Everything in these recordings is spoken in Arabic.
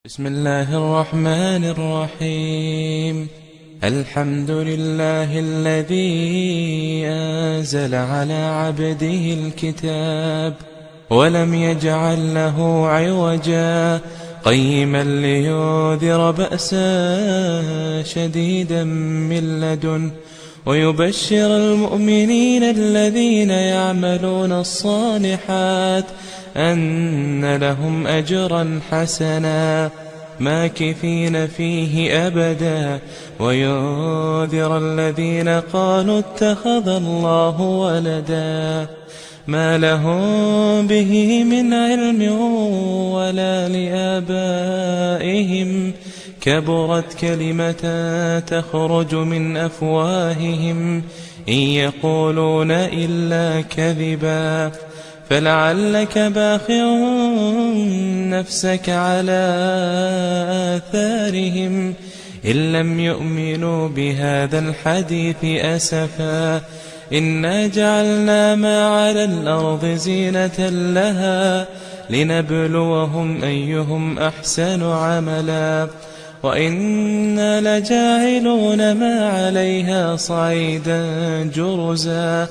بسم الله الرحمن الرحيم. الحمد لله الذي أنزل على عبده الكتاب ولم يجعل له عوجا قيما لينذر بأسا شديدا من لدنه ويبشر المؤمنين الذين يعملون الصالحات أن لهم أجرا حسنا ماكثين فيه أبدا وينذر الذين قالوا اتخذ الله ولدا ما لهم به من علم ولا لآبائهم كبرت كلمة تخرج من أفواههم إن يقولون إلا كذبا فلعلك باخع نفسك على آثارهم إن لم يؤمنوا بهذا الحديث أسفا إنا جعلنا ما على الأرض زينة لها لنبلوهم أيهم أحسن عملا وإنا لجاعلون ما عليها صعيدا جرزا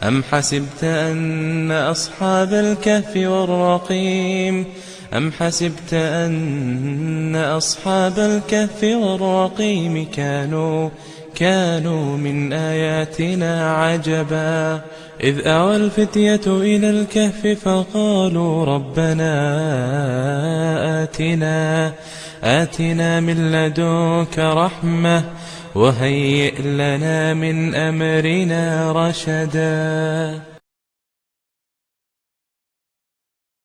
أم حسبت أن أصحاب الكهف والرقيم كانوا من آياتنا عجبا إذ أوى الفتية إلى الكهف فقالوا ربنا آتنا من لدنك رحمة وهيئ لنا من أمرنا رشدا.